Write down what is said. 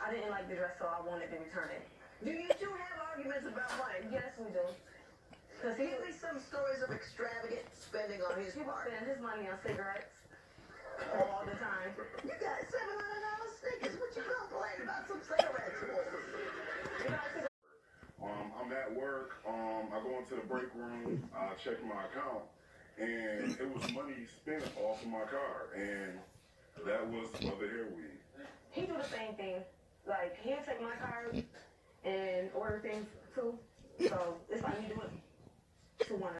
I didn't like the dress, so I wanted to return it. Do you two have arguments about money? Yes, we do. Because Give me some stories of extravagant spending on his he would part. spend his money on cigarettes all the time. You got $700 sneakers. What you complain about some cigarettes for? I'm at work. I go into the break room. I check my account, and it was money spent off of my car, and that was for the hair weave. He do the same thing. Like, he'll take my card and order things too. So it's like we do it to one another.